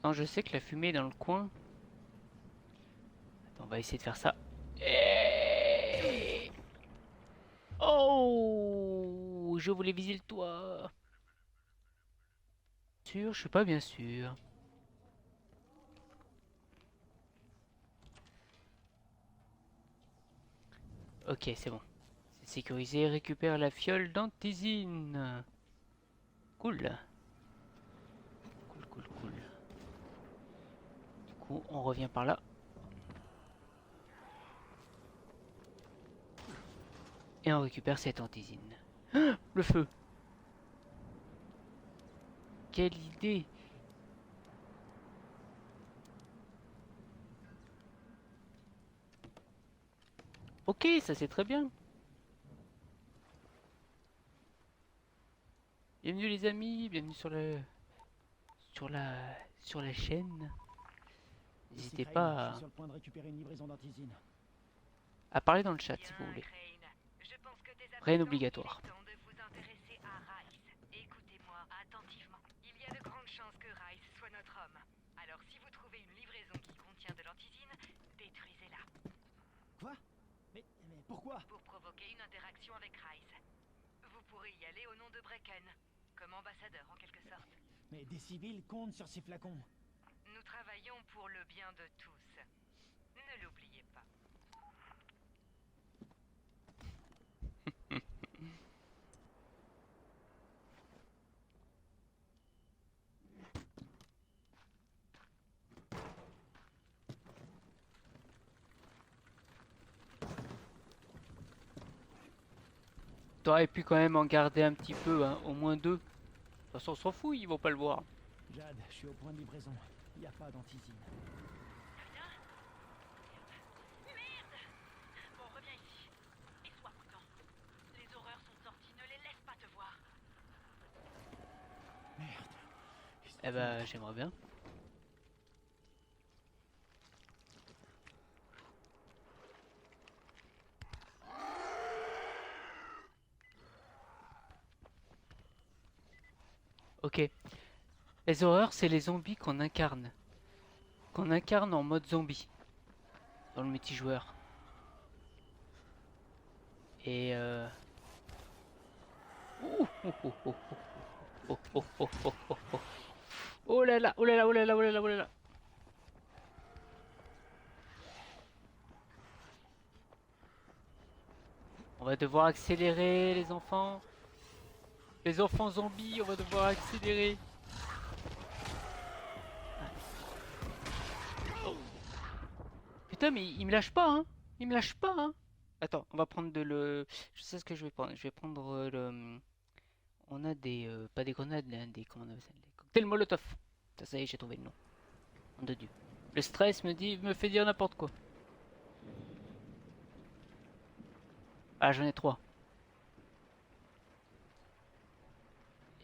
Non, je sais que la fumée est dans le coin. Attends, on va essayer de faire ça. Oh, je voulais viser le toit. Sûr, je suis pas bien sûr. Ok, c'est bon. C'est sécurisé. Récupère la fiole d'anthésine. Cool. Cool, cool, cool. Du coup, on revient par là. Et on récupère cette anthésine. Ah, le feu. Quelle idée. Ok, ça c'est très bien. Bienvenue les amis, bienvenue sur la chaîne. Ici N'hésitez Crane, je suis pas sur le point de récupérer une livraison d'antisine. à parler dans le chat si Bien, vous voulez. Crane. Je pense que Rien désapparaissant, il obligatoire. est temps de vous intéresser à Rice. Écoutez-moi attentivement. Il y a de grandes chances que Rice soit notre homme. Alors si vous trouvez une livraison qui contient de l'antisine, détruisez-la Quoi mais pourquoi? pour provoquer une interaction avec Rice. Vous pourrez y aller au nom de Brecken, comme ambassadeur en quelque sorte. Mais des civils comptent sur ces flacons. Nous travaillons pour le bien de tous. Ne l'oubliez pas. T'aurais pu quand même en garder un petit peu, hein, au moins deux. De toute façon, on s'en fout, ils vont pas le voir. Jade, je suis au point de livraison. Il n'y a pas d'antisine. Rien? Merde! Bon, reviens ici. Et sois prudent. Les horreurs sont sorties, ne les laisse pas te voir. Merde. Ils sont Eh venus ben, trop. j'aimerais bien. Ok. Les horreurs, c'est les zombies qu'on incarne. Qu'on incarne en mode zombie. Dans le multijoueur. Et Ouh, oh, oh, oh, oh, oh, oh, oh, oh, oh. Oh là là, oh là là, oh là là, oh là là, oh là là. On va devoir accélérer les enfants. Les enfants zombies, on va devoir accélérer. Oh. Putain, mais il me lâche pas, hein. Il me lâche pas, hein. Attends, on va prendre de le... Je sais ce que je vais prendre. Je vais prendre le... On a des... pas des grenades, là, des... Comment on appelle ça? Des cocktails Molotov. Ça y est, j'ai trouvé le nom. Nom de Dieu. Le stress me fait dire n'importe quoi. Ah, j'en ai trois.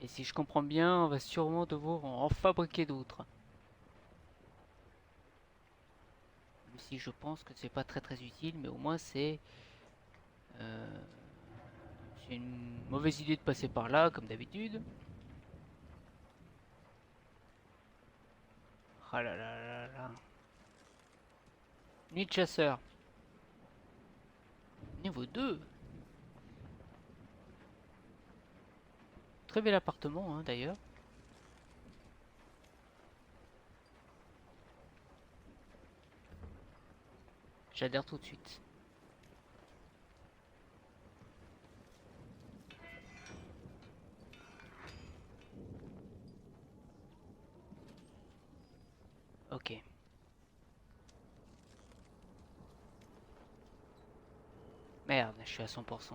Et si je comprends bien, on va sûrement devoir en fabriquer d'autres. Même si je pense que c'est pas très très utile, mais au moins euh, c'est une mauvaise idée de passer par là, comme d'habitude. Ah là là là là. Nid de chasseur. Niveau 2. Très bel appartement, hein, d'ailleurs. J'adhère tout de suite. Ok. Merde, je suis à 100%.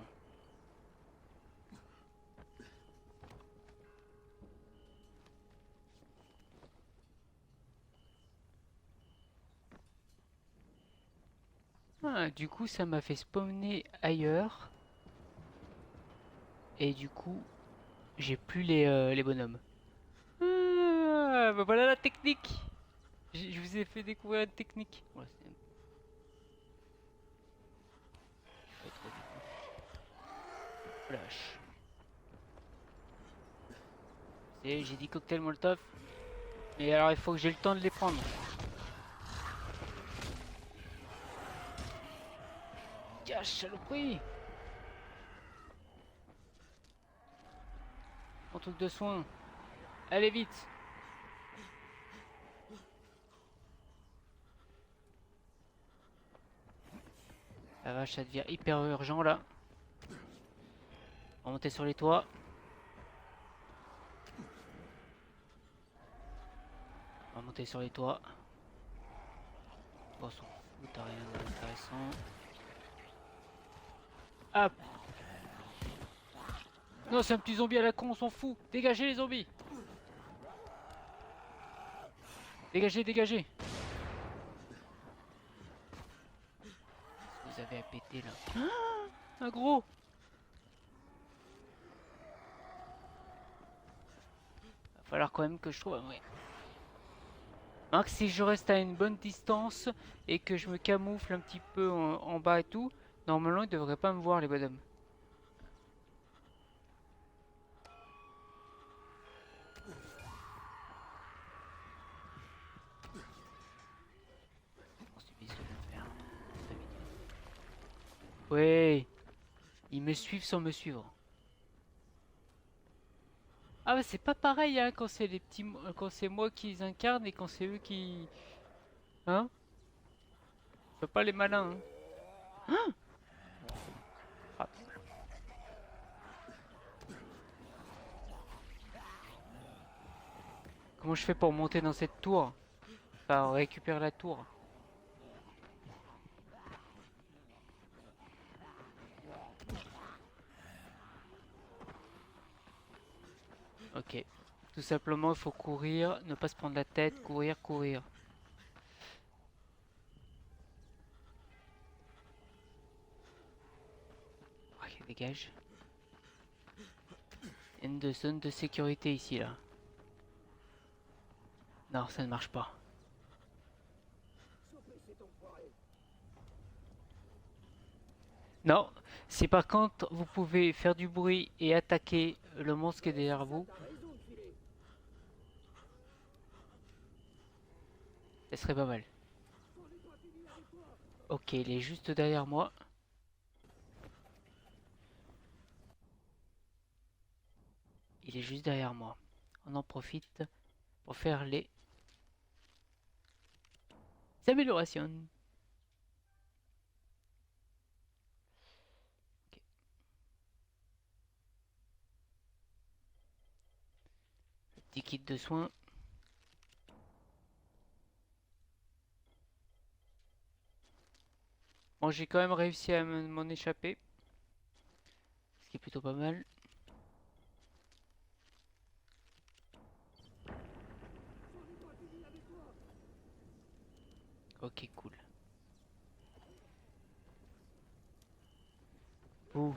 Ah, du coup, ça m'a fait spawner ailleurs. Et du coup, j'ai plus les bonhommes. Ah, bah voilà la technique. Je vous ai fait découvrir la technique. Ouais, c'est pas trop du coup. Flash. J'ai dit cocktail Molotov. Et alors il faut que j'ai le temps de les prendre. Tiens, saloperie! Mon truc de soin. Allez vite! La vache, ça devient hyper urgent là. On va monter sur les toits. On va monter sur les toits. Bon, on s'en fout, t'as rien d'intéressant. Hop! Non, c'est un petit zombie à la con, on s'en fout! Dégagez les zombies! Dégagez, dégagez! Vous avez à péter là. Ah, un gros! Va falloir quand même que je trouve. Ouais. Hein, que si je reste à une bonne distance et que je me camoufle un petit peu en bas et tout, normalement ils devraient pas me voir les bonhommes. On suffit de le faire. Très vite. Ouais, ils me suivent sans me suivre. Ah bah c'est pas pareil hein, quand c'est les petits, quand c'est moi qui les incarne et quand c'est eux qui, hein, je fais pas les malins. Hein. Ah, comment je fais pour monter dans cette tour? Enfin, on récupère la tour. Ok. Tout simplement, il faut courir, ne pas se prendre la tête, courir, courir. Ok, dégage. Il y a une zone de sécurité ici, là. Non, ça ne marche pas. Non, si par contre vous pouvez faire du bruit et attaquer le monstre qui est derrière vous, ça serait pas mal. Ok, il est juste derrière moi. Il est juste derrière moi. On en profite pour faire les améliorations. Ok. Petit kit de soins. Bon, j'ai quand même réussi à m'en échapper. Ce qui est plutôt pas mal. Ok, cool. Ouh.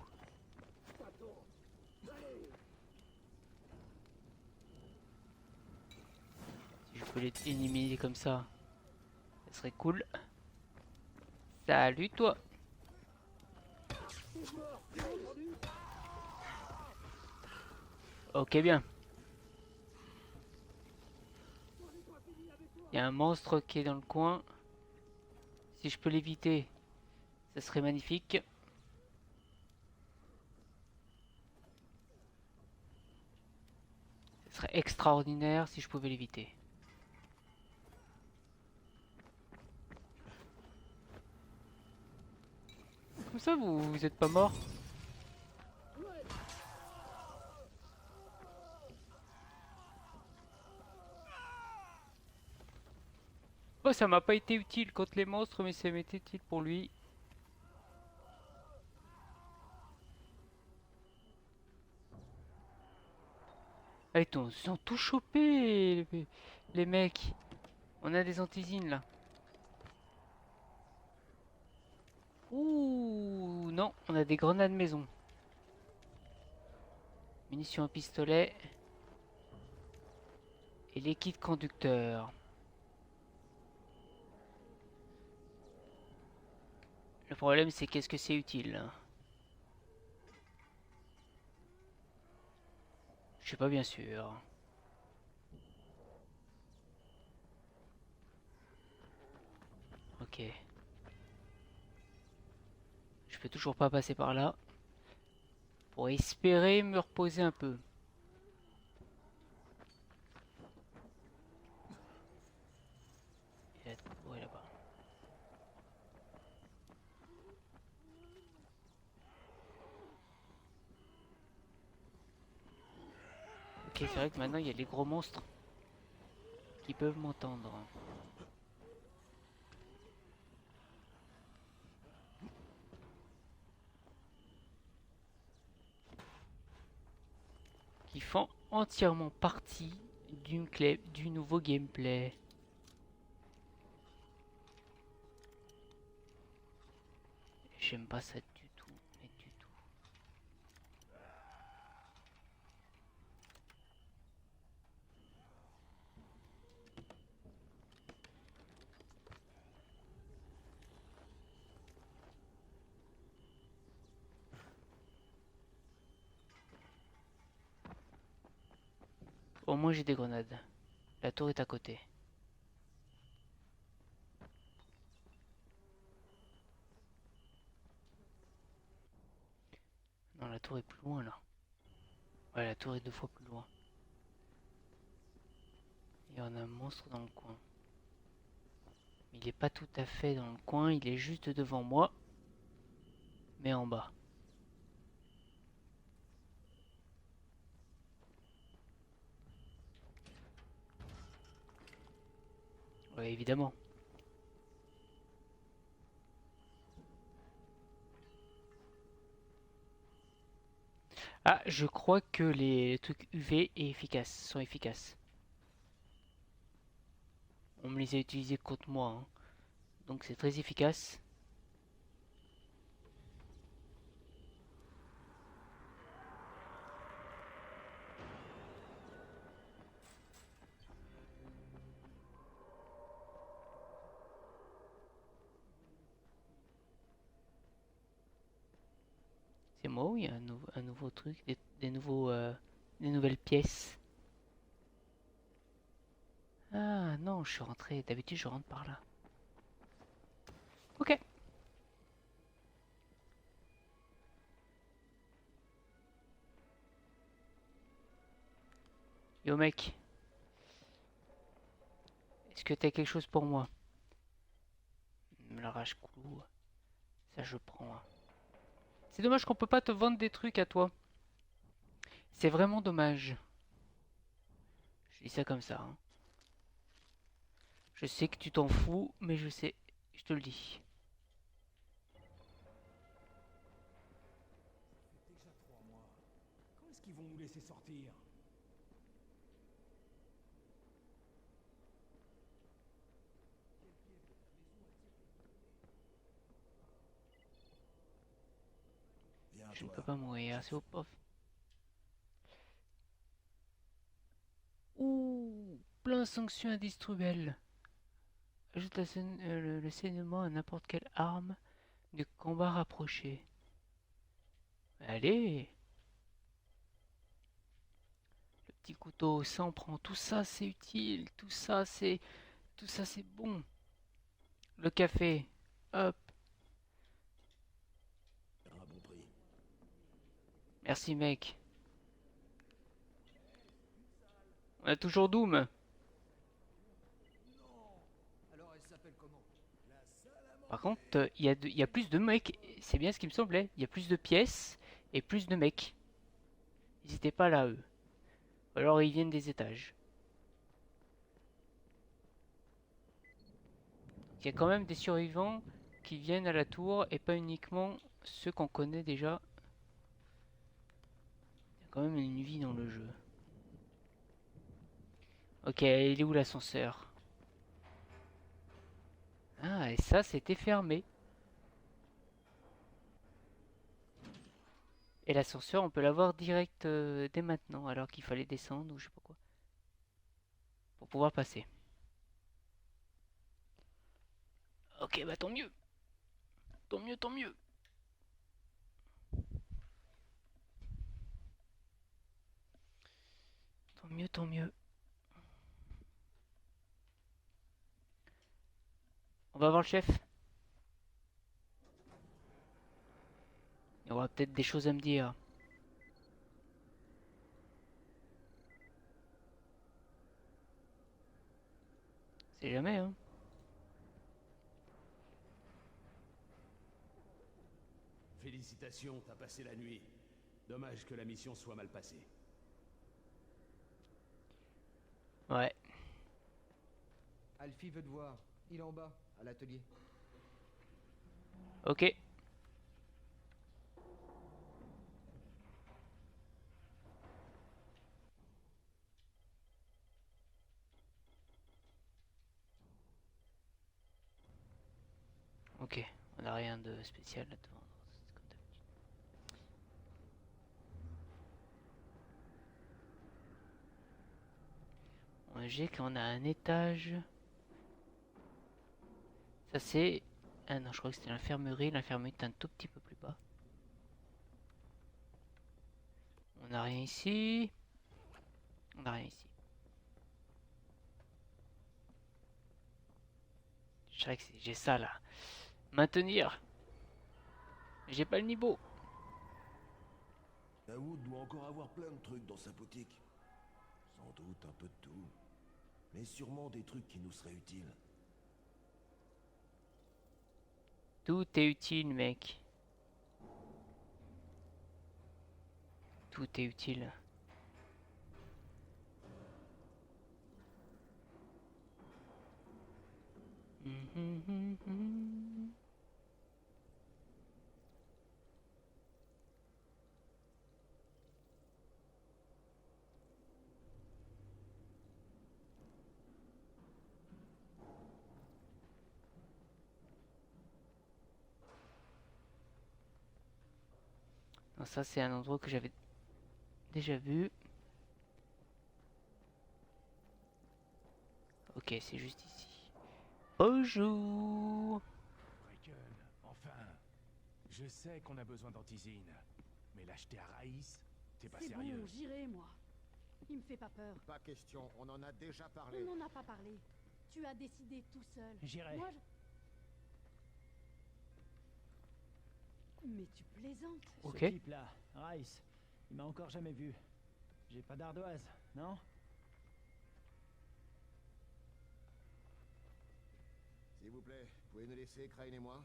Si je peux les éliminer comme ça serait cool. Salut toi. Ok, bien. Il y a un monstre qui est dans le coin. Si je peux l'éviter, ça serait magnifique. Ce serait extraordinaire si je pouvais l'éviter. Comme ça, vous êtes pas mort? Oh, ça m'a pas été utile contre les monstres, mais ça m'était utile pour lui. Ah, ils sont tout chopés, les mecs. On a des antisines là. Ouh, non, on a des grenades maison. Munitions à pistolet. Et les kits conducteurs. Le problème, c'est qu'est-ce que c'est utile? Je suis pas bien sûr. Ok. Je peux toujours pas passer par là. Pour espérer me reposer un peu. Et la tour est là-bas. Ok, c'est vrai que maintenant il y a les gros monstres qui peuvent m'entendre. Qui font entièrement partie du nouveau gameplay. J'aime pas ça du tout, mais du tout. Au moins j'ai des grenades. La tour est à côté. Non, la tour est plus loin là. Ouais, la tour est 2 fois plus loin. Il y en a un monstre dans le coin. Il est pas tout à fait dans le coin, il est juste devant moi. Mais en bas. Ouais, évidemment. Ah, je crois que les trucs UV sont efficaces. On me les a utilisés contre moi, hein. Donc c'est très efficace. C'est moi ou il y a un nouveau truc, des nouvelles pièces? Ah non, je suis rentré. D'habitude, je rentre par là. Ok. Yo mec, est-ce que t'as quelque chose pour moi? La rage clou, ça je prends, hein. C'est dommage qu'on peut pas te vendre des trucs à toi. C'est vraiment dommage. Je dis ça comme ça, hein. Je sais que tu t'en fous, mais je sais, je te le dis. Déjà 3 mois. Quand est-ce qu'ils vont nous laisser sortir? Viens, Je ne toi. peux pas mourir, c'est au prof. Ouh, plein sanctions industrielles. Ajoute le saignement à n'importe quelle arme de combat rapproché. Allez, le petit couteau, ça on prend. Tout ça c'est utile, tout ça c'est bon. Le café, hop. Un bon prix. Merci mec. On a toujours Doom. Alors elle s'appelle comment? La salle à Par manger. contre, il y a plus de mecs. C'est bien ce qui me semblait. Il y a plus de pièces et plus de mecs. Ils étaient pas là eux. Ou alors ils viennent des étages. Il y a quand même des survivants qui viennent à la tour et pas uniquement ceux qu'on connaît déjà. Il y a quand même une vie dans le jeu. Ok, il est où l'ascenseur? Ah, et ça c'était fermé. Et l'ascenseur, on peut l'avoir direct dès maintenant, alors qu'il fallait descendre ou je sais pas quoi. Pour pouvoir passer. Ok, bah tant mieux. Tant mieux, tant mieux. Tant mieux, tant mieux. On va voir le chef. Il aura peut-être des choses à me dire. C'est jamais, hein. Félicitations, t'as passé la nuit. Dommage que la mission soit mal passée. Ouais. Alfie veut te voir. Il est en bas, à l'atelier. Ok. Ok. On n'a rien de spécial là-dedans. C'est comme d'habitude. J'ai qu'on a un étage. Ça c'est... Ah non, je crois que c'était l'infirmerie. L'infirmerie est un tout petit peu plus bas. On n'a rien ici. On n'a rien ici. Je dirais que j'ai ça là. Maintenir. J'ai pas le niveau. Daoud doit encore avoir plein de trucs dans sa boutique. Sans doute un peu de tout. Mais sûrement des trucs qui nous seraient utiles. Tout est utile, mec. Tout est utile. Non, ça c'est un endroit que j'avais déjà vu. Ok, c'est juste ici. Bonjour. Draken, enfin. Je sais qu'on a besoin d'antisine. Mais l'acheter à Raïs, t'es pas C'est sérieux. bon, j'irai, moi. Il me fait pas peur. Pas question, on en a déjà On parlé. n'en a pas parlé. Tu as décidé tout seul. J'irai. Moi, Mais tu plaisantes. Ok. Ce type-là, Rice, il m'a encore jamais vu. J'ai pas d'ardoise, non? S'il vous plaît, pouvez nous laisser, Crane et moi?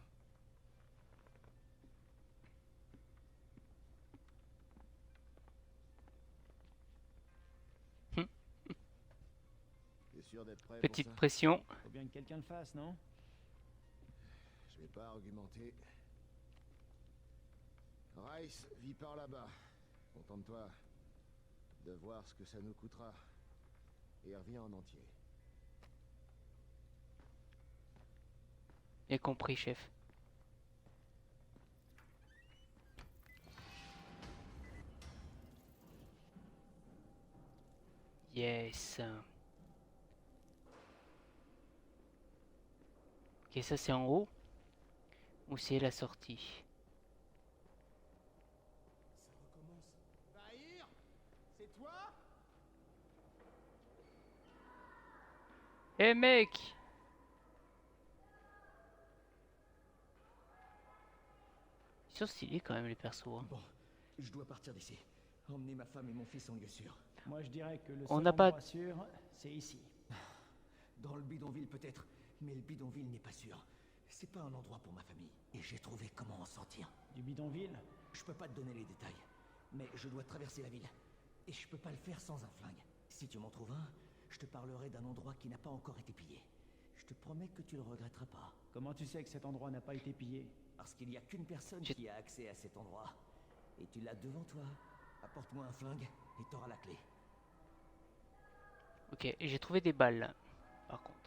T'es sûr d'être prêt Petite pour ça? pression. Faut bien que quelqu'un le fasse, non? Je vais pas argumenter. Rice vit par là-bas. Contente-toi de voir ce que ça nous coûtera. Et reviens en entier. J'ai compris, chef. Yes. Ok, ça c'est en haut. Ou c'est la sortie? Ça recommence. Bahir, c'est toi? Eh mec! Ils sont stylés quand même les persos. Hein. Bon, je dois partir d'ici. Emmener ma femme et mon fils en lieu sûr. Moi, je dirais que le On seul n'a pas- endroit sûr, c'est ici. Dans le bidonville peut-être, mais le bidonville n'est pas sûr. C'est pas un endroit pour ma famille. Et j'ai trouvé comment en sortir. Du bidonville? Je peux pas te donner les détails, mais je dois traverser la ville. Et je peux pas le faire sans un flingue. Si tu m'en trouves un, je te parlerai d'un endroit qui n'a pas encore été pillé. Je te promets que tu le regretteras pas. Comment tu sais que cet endroit n'a pas été pillé? Parce qu'il y a qu'une personne J'ai- qui a accès à cet endroit. Et tu l'as devant toi. Apporte-moi un flingue et t'auras la clé. Ok, et j'ai trouvé des balles. Par contre.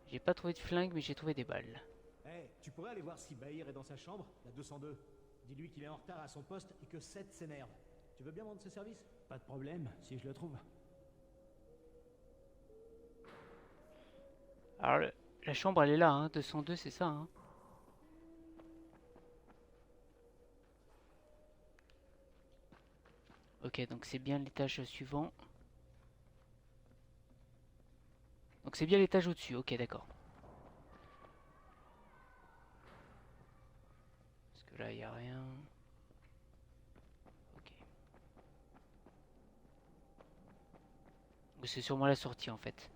J'ai pas trouvé de flingue, mais j'ai trouvé des balles. Eh, tu pourrais aller voir si Bahir est dans sa chambre, la 202. Dis-lui qu'il est en retard à son poste et que Seth s'énerve. Tu veux bien me rendre ce service? Pas de problème, si je le trouve. Alors, la chambre elle est là, hein. 202, c'est ça, hein. Ok, donc c'est bien l'étage suivant. Donc c'est bien l'étage au-dessus, ok, d'accord. Là, il n'y a rien. Ok. C'est sûrement la sortie en fait.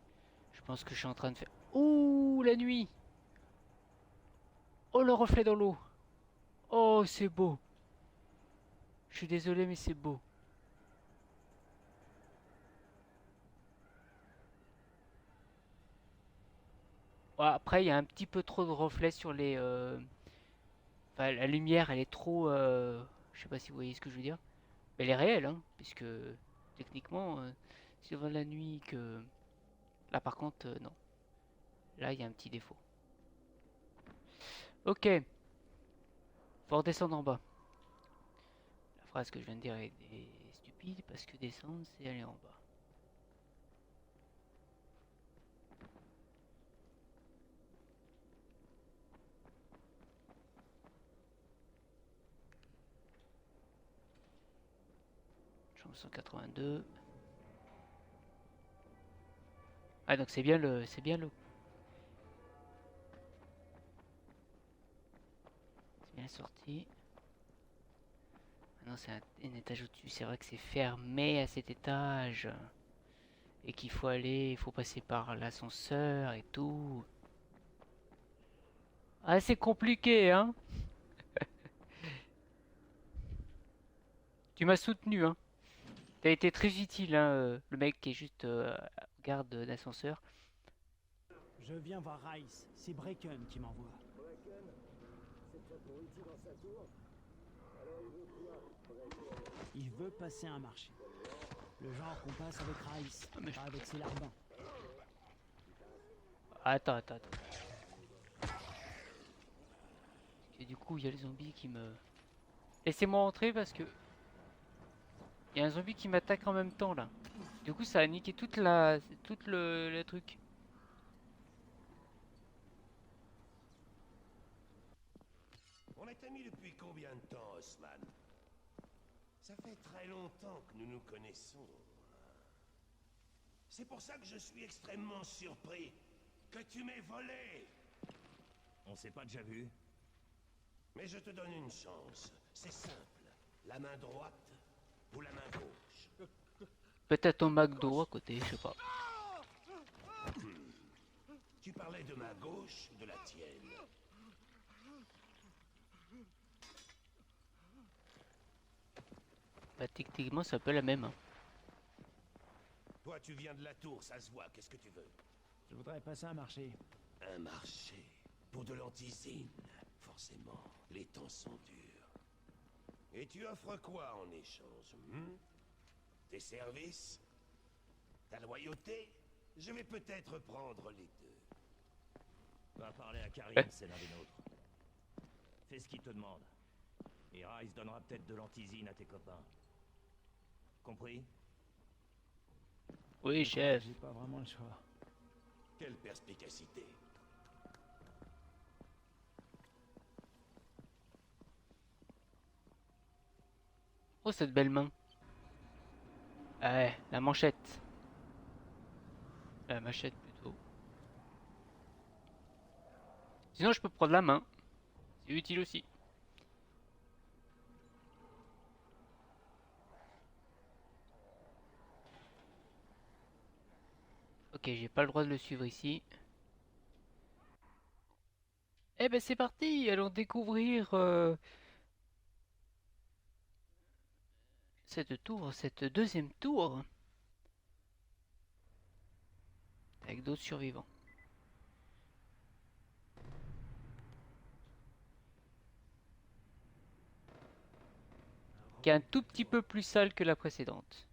Je pense que je suis en train de faire... Ouh, la nuit! Oh, le reflet dans l'eau! Oh, c'est beau! Je suis désolé, mais c'est beau. Ouais, après, il y a un petit peu trop de reflets sur les... Enfin, la lumière, elle est trop... Je sais pas si vous voyez ce que je veux dire. Mais elle est réelle, hein, puisque techniquement, c'est vraiment la nuit que... Là, par contre, non. Là, il y a un petit défaut. Ok. Faut redescendre en bas. La phrase que je viens de dire est stupide, parce que descendre, c'est aller en bas. Chambre 182. Ah, donc c'est bien le... C'est bien le... C'est bien la sortie. Ah non, c'est un étage au-dessus. C'est vrai que c'est fermé à cet étage. Et qu'il faut aller... Il faut passer par l'ascenseur et tout. Ah, c'est compliqué, hein. Tu m'as soutenu, hein. T'as été très utile, hein, le mec qui est juste garde d'ascenseur. Je viens voir Rice. C'est Bracken qui m'envoie. Il veut passer un marché. Le genre qu'on passe avec Rice, mais pas avec ses larbins. Attends. Et du coup, il y a les zombies qui me... Laissez-moi entrer parce que... Il y a un zombie qui m'attaque en même temps, là. Du coup, ça a niqué toute la... Tout le truc. On est amis depuis combien de temps, Osman? Ça fait très longtemps que nous nous connaissons. C'est pour ça que je suis extrêmement surpris que tu m'aies volé. On s'est pas déjà vu? Mais je te donne une chance. C'est simple. La main droite ou la main gauche. Peut-être au McDo à côté, je sais pas. Tu parlais de ma gauche ou de la tienne? Bah, techniquement, c'est un peu la même, hein. Toi, tu viens de la tour, ça se voit. Qu'est-ce que tu veux? Je voudrais passer un marché. Un marché pour de l'antisine. Forcément, les temps sont durs. Et tu offres quoi en échange? Tes services? Ta loyauté? Je vais peut-être prendre les deux. Va parler à Karim, c'est l'un des nôtres. Fais ce qu'il te demande. Et Rice donnera peut-être de l'antisine à tes copains. Compris? Oui, chef. J'ai pas vraiment le choix. Quelle perspicacité. Oh, cette belle main. Ouais, la manchette. La machette, plutôt. Sinon, je peux prendre la main. C'est utile aussi. Ok, j'ai pas le droit de le suivre ici. Eh ben c'est parti, allons découvrir cette deuxième tour, avec d'autres survivants. Qui est un tout petit peu plus sale que la précédente.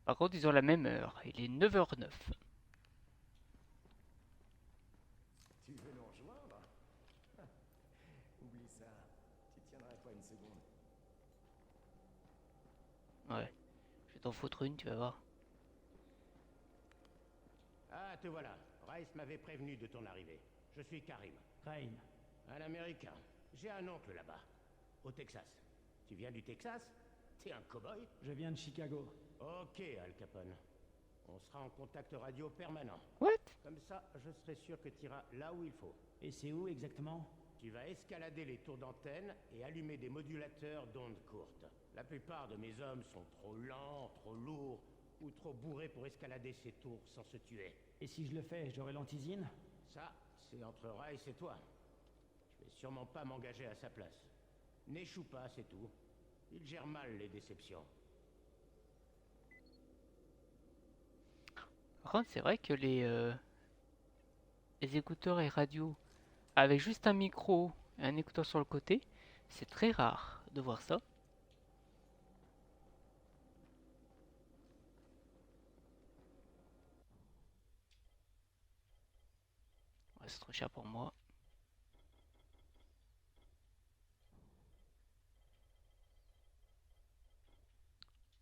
Par contre, ils ont la même heure, il est 9h09. Tu veux nous rejoindre? Oublie ça. Tu tiendrais pas une seconde. Ouais, je vais t'en foutre une, tu vas voir. Ah, te voilà. Rice m'avait prévenu de ton arrivée. Je suis Karim, Rain. un Américain. J'ai un oncle là-bas, au Texas. Tu viens du Texas? T'es un cow-boy? Je viens de Chicago. Ok, Al Capone. On sera en contact radio permanent. What? Comme ça, je serai sûr que tu iras là où il faut. Et c'est où exactement? Tu vas escalader les tours d'antenne et allumer des modulateurs d'ondes courtes. La plupart de mes hommes sont trop lents, trop lourds ou trop bourrés pour escalader ces tours sans se tuer. Et si je le fais, j'aurai l'antisine? Ça, c'est entre Rice et toi. Je vais sûrement pas m'engager à sa place. N'échoue pas, c'est tout. Il gère mal les déceptions. Par contre, c'est vrai que les écouteurs et radios avec juste un micro et un écouteur sur le côté, c'est très rare de voir ça. Ouais, c'est trop cher pour moi.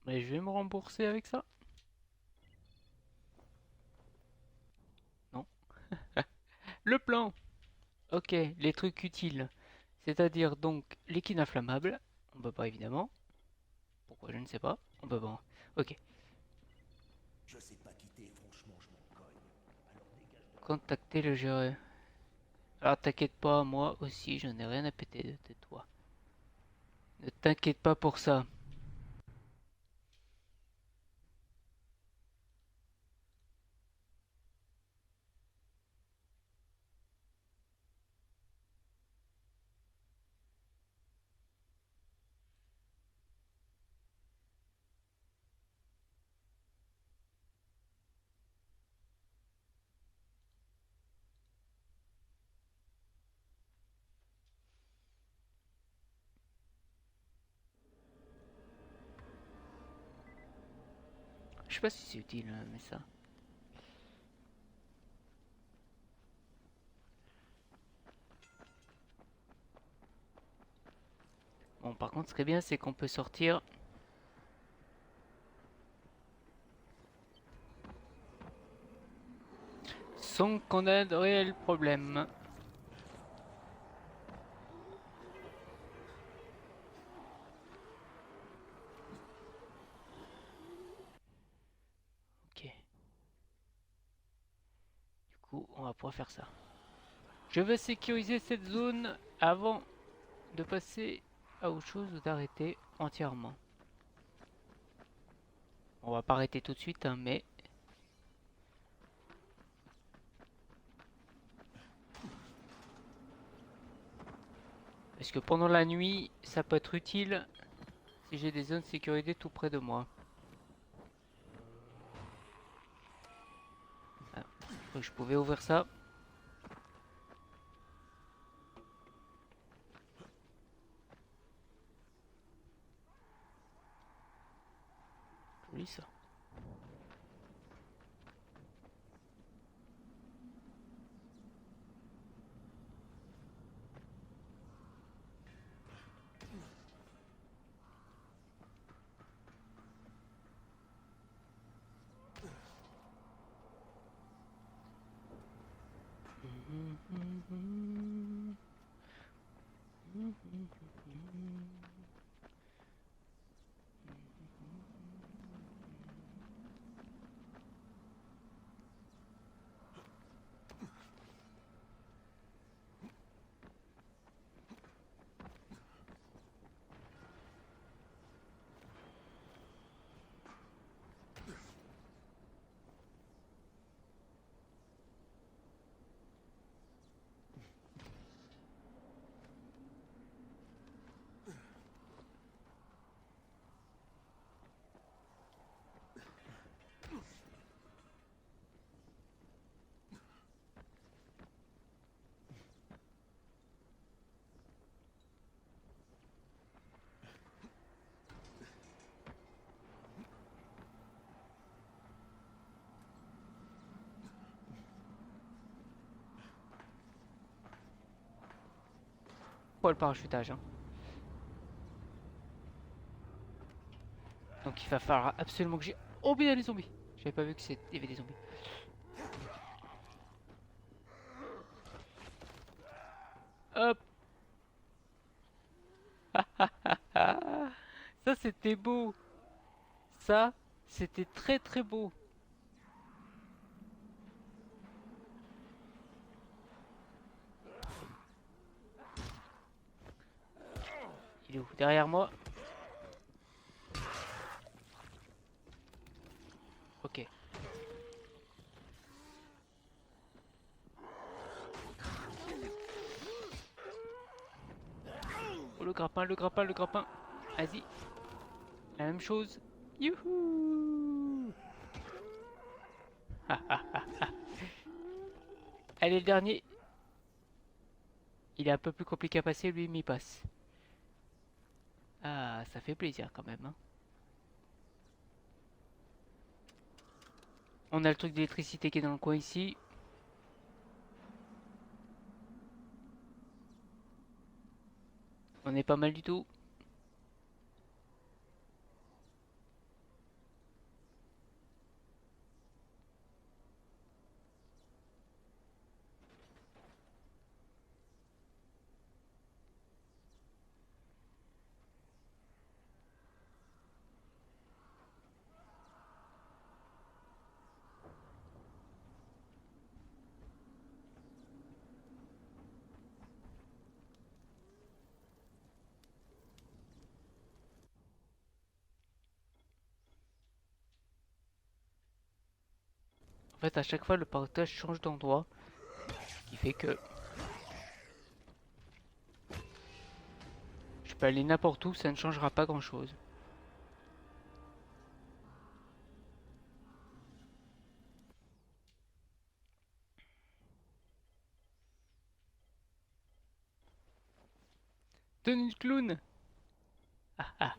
Mais je vais me rembourser avec ça. Non. Le plan. Ok, les trucs utiles. C'est-à-dire donc liquide inflammable. On peut pas évidemment. Pourquoi je ne sais pas. On peut pas. Ok. Je sais pas quitter, franchement, je m'en cogne. Alors dégage de... Contacter le gérant. Alors t'inquiète pas, moi aussi j'en ai rien à péter de toi. Ne t'inquiète pas pour ça. Je sais pas si c'est utile, mais ça. Bon, par contre, ce qui est bien, c'est qu'on peut sortir sans qu'on ait de réels problèmes. Ok. Du coup, on va pouvoir faire ça. Je veux sécuriser cette zone avant de passer à autre chose ou d'arrêter entièrement. On va pas arrêter tout de suite, hein, mais... Parce que pendant la nuit, ça peut être utile si j'ai des zones de sécurité tout près de moi. Ah, je crois que je pouvais ouvrir ça. Joli ça. Pour le parachutage, hein. Donc il va falloir absolument que j'ai... Oh bien les zombies. J'avais pas vu que il y avait des zombies. Hop. Ça c'était beau. Ça c'était très très beau. est où? Derrière moi? Ok. Oh, le grappin, le grappin, le grappin. Vas-y. La même chose. Youhou! Ah, ah, ah, ah. Allez, le dernier. Il est un peu plus compliqué à passer, lui, mais il passe. Ah, ça fait plaisir quand même, hein. On a le truc d'électricité qui est dans le coin ici. On est pas mal du tout. En fait, à chaque fois, le partage change d'endroit. Ce qui fait que je peux aller n'importe où, ça ne changera pas grand-chose. Tenue de clown! Ah ah.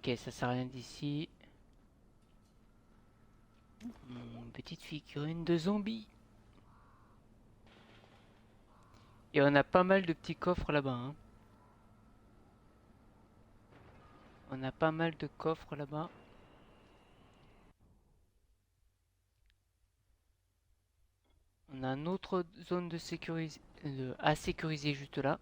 Ok, ça sert à rien d'ici. Petite figurine de zombie. Et on a pas mal de petits coffres là-bas, hein. On a pas mal de coffres là-bas. On a une autre zone de à sécuriser juste là.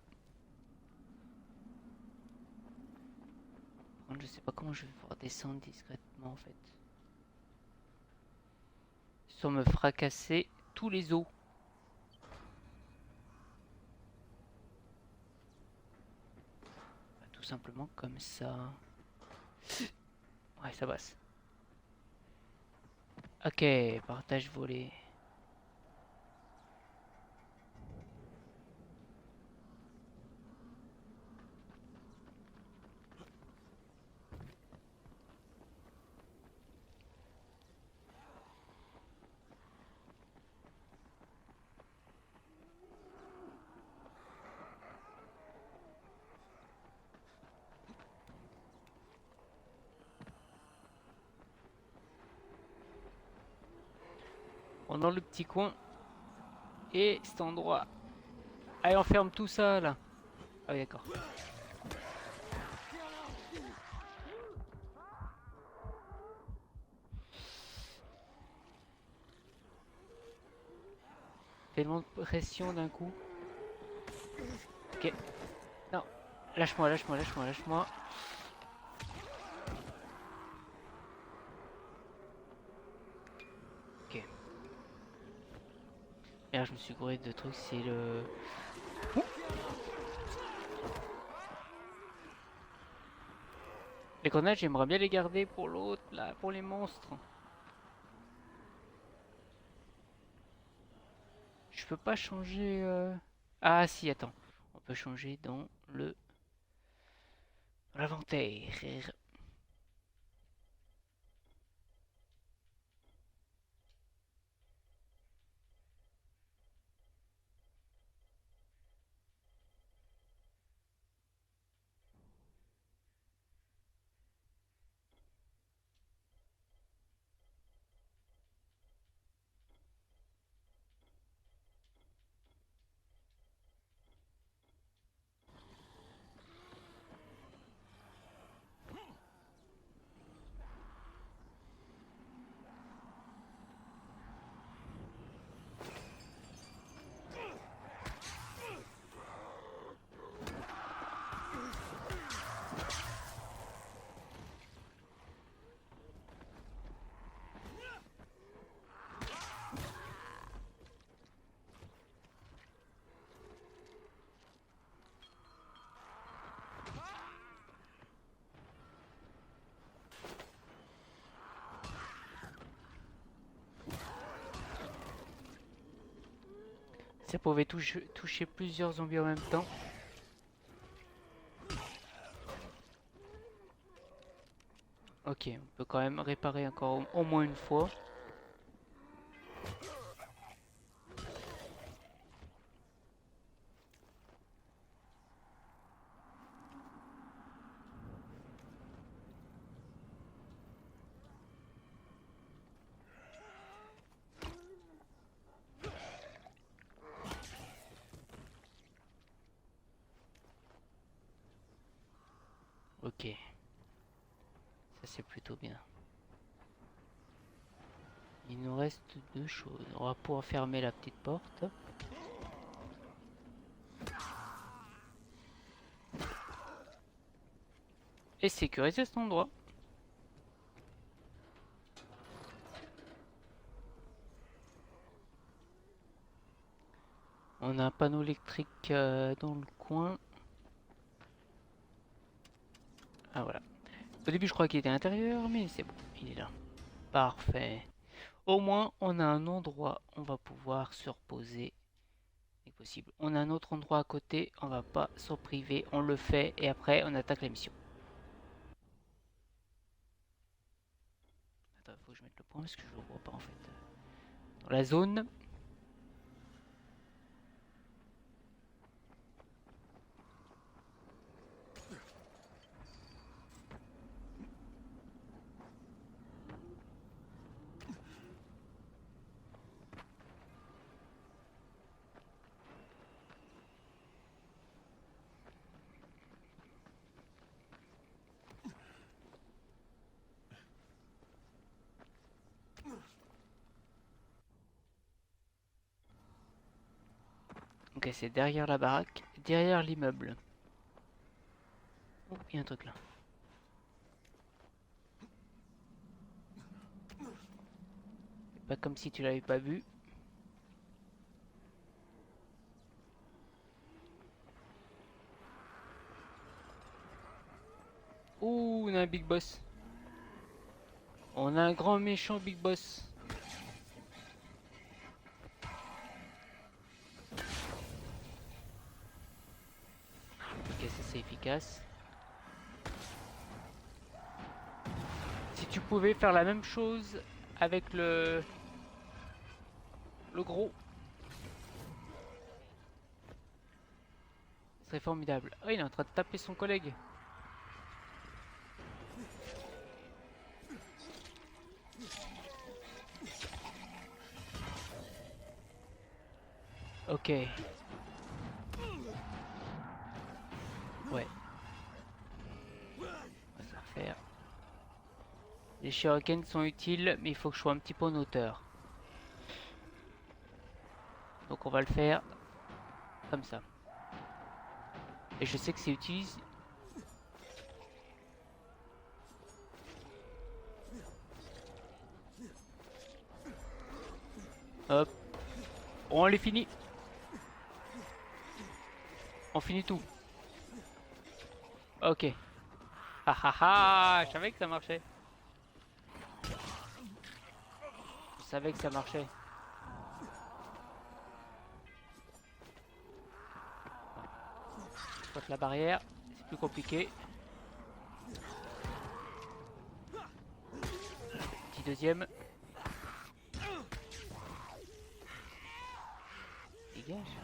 Par contre, je sais pas comment je vais pouvoir descendre discrètement en fait. Sans me fracasser tous les os. Bah, tout simplement comme ça. Ouais, ça passe. Ok, partage volé. On est dans le petit coin. Et cet endroit. Allez, on ferme tout ça là. Ah oui, d'accord. Tellement de pression d'un coup. Ok. Non. Lâche-moi, lâche-moi, lâche-moi, lâche-moi. Ok. Merde, je me suis gouré de trucs, c'est le... Les grenades, j'aimerais bien les garder pour l'autre, là, pour les monstres. Je peux pas changer... Ah si, attends. On peut changer dans le... l'inventaire. Ça pouvait toucher plusieurs zombies en même temps. Ok, on peut quand même réparer encore au moins une fois. Ok, ça c'est plutôt bien. Il nous reste deux choses. On va pouvoir fermer la petite porte. Et sécuriser cet endroit. On a un panneau électrique dans le coin. Ah voilà. Au début je crois qu'il était à l'intérieur, mais c'est bon, il est là. Parfait. Au moins on a un endroit, on va pouvoir se reposer. Dès que possible. On a un autre endroit à côté, on va pas s'en priver, on le fait et après on attaque la mission. Attends, il faut que je mette le point parce que je le vois pas en fait. Dans la zone. Ok, c'est derrière la baraque, derrière l'immeuble. Oh, il y a un truc là. C'est pas comme si tu l'avais pas vu. Ouh, on a un big boss. On a un grand méchant big boss. Ok, ça c'est efficace. Si tu pouvais faire la même chose avec le gros, ce serait formidable. Oh, il est en train de taper son collègue. Ok. Ouais. On va se refaire. Les shurikens sont utiles, mais il faut que je sois un petit peu en hauteur. Donc on va le faire comme ça. Et je sais que c'est utile. Hop. On les finit. On finit tout. Ok. Ah ah ah, je savais que ça marchait. Je savais que ça marchait. Je la barrière, c'est plus compliqué. Petit deuxième. Dégage.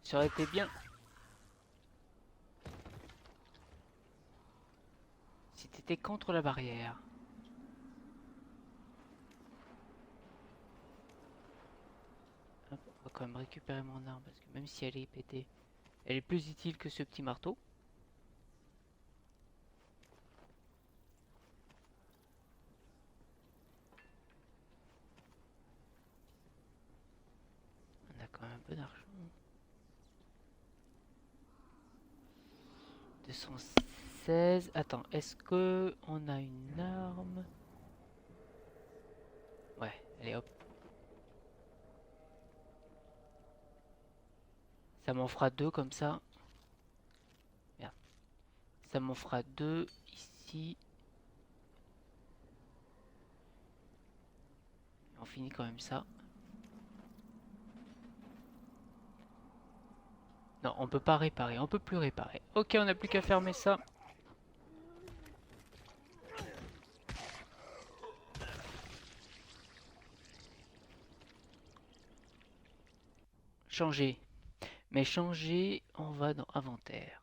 Ça aurait été bien si t'étais contre la barrière. Hop, on va quand même récupérer mon arme parce que même si elle est pétée, elle est plus utile que ce petit marteau. On a quand même un peu d'argent. 216. Attends, est-ce que on a une arme? Ouais, allez hop. Ça m'en fera deux comme ça. Ça m'en fera 2 ici. On finit quand même ça. Non, on peut pas réparer, on peut plus réparer. Ok, on n'a plus qu'à fermer ça. Changer. Mais changer, on va dans inventaire.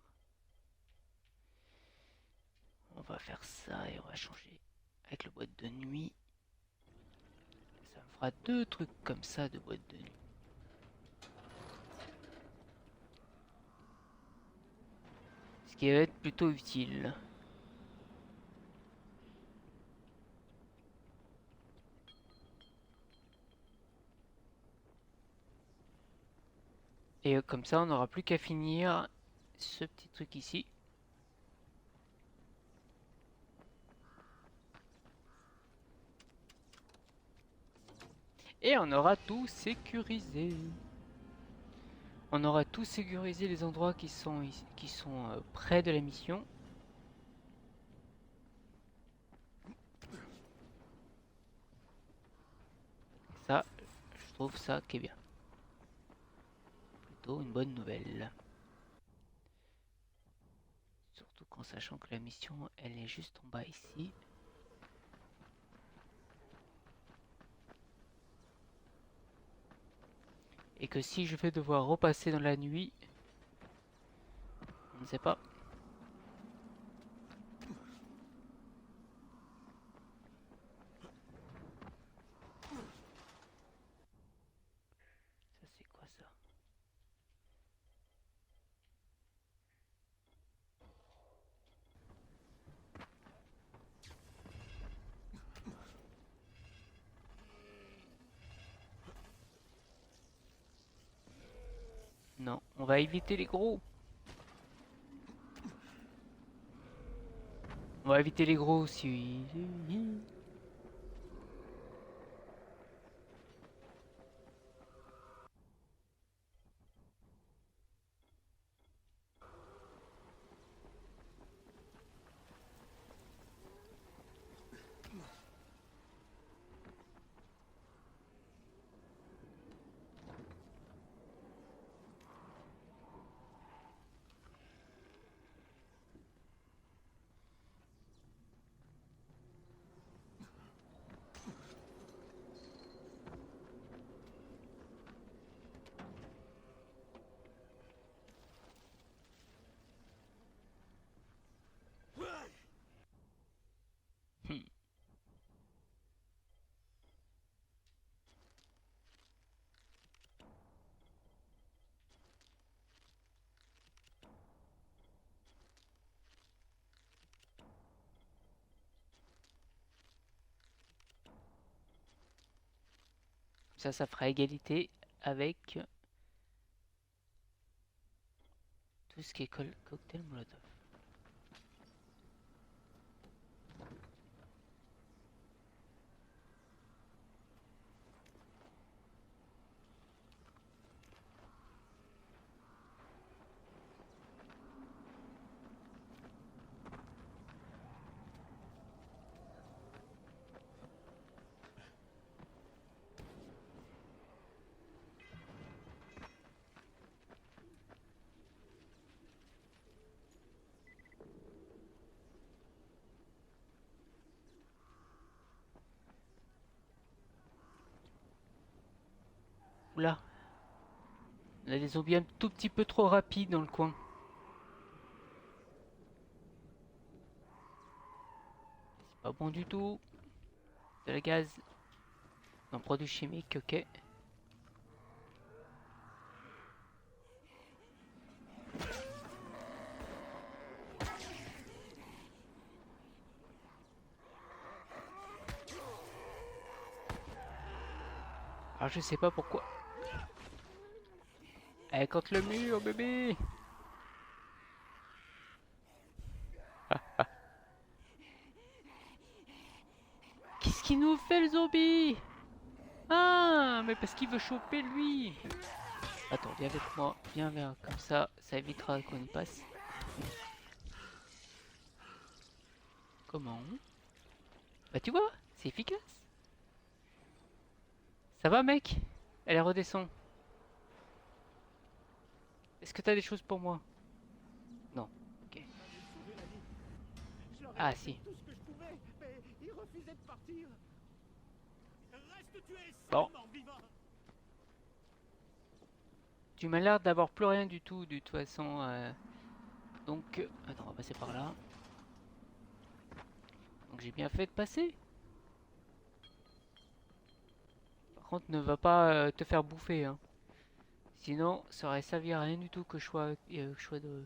On va faire ça et on va changer avec le boîte de nuit. Ça me fera 2 trucs comme ça de boîte de nuit. Ce qui va être plutôt utile. Et comme ça, on n'aura plus qu'à finir ce petit truc ici. Et on aura tout sécurisé. On aura tout sécurisé les endroits qui sont près de la mission. Ça, je trouve ça qui est bien. Plutôt une bonne nouvelle. Surtout qu'en sachant que la mission, elle est juste en bas ici. Et que si je vais devoir repasser dans la nuit, on ne sait pas. Ça c'est quoi ça? Non, on va éviter les gros. On va éviter les gros si... Ça fera égalité avec tout ce qui est cocktail Molotov. Oula, on a des zombies un tout petit peu trop rapides dans le coin. C'est pas bon du tout. De la gaz. Un produit chimique, ok. Alors je sais pas pourquoi. Elle contre le mur, bébé. Qu'est-ce qu'il nous fait le zombie? Ah, mais parce qu'il veut choper lui. Attends, viens avec moi. Viens vers comme ça évitera qu'on y passe. Comment? Bah tu vois, c'est efficace. Ça va mec? Elle redescend. Est-ce que t'as des choses pour moi? Non. Ok. Ah si. Tout ce que je pouvais, mais il refusait de partir. Reste tué, Bon. vivant. Tu m'as l'air d'avoir plus rien du tout, de toute façon. Donc, attends, on va passer par là. Donc j'ai bien fait de passer. Par contre, ne va pas te faire bouffer, hein. Sinon, ça aurait servi à rien du tout que je sois de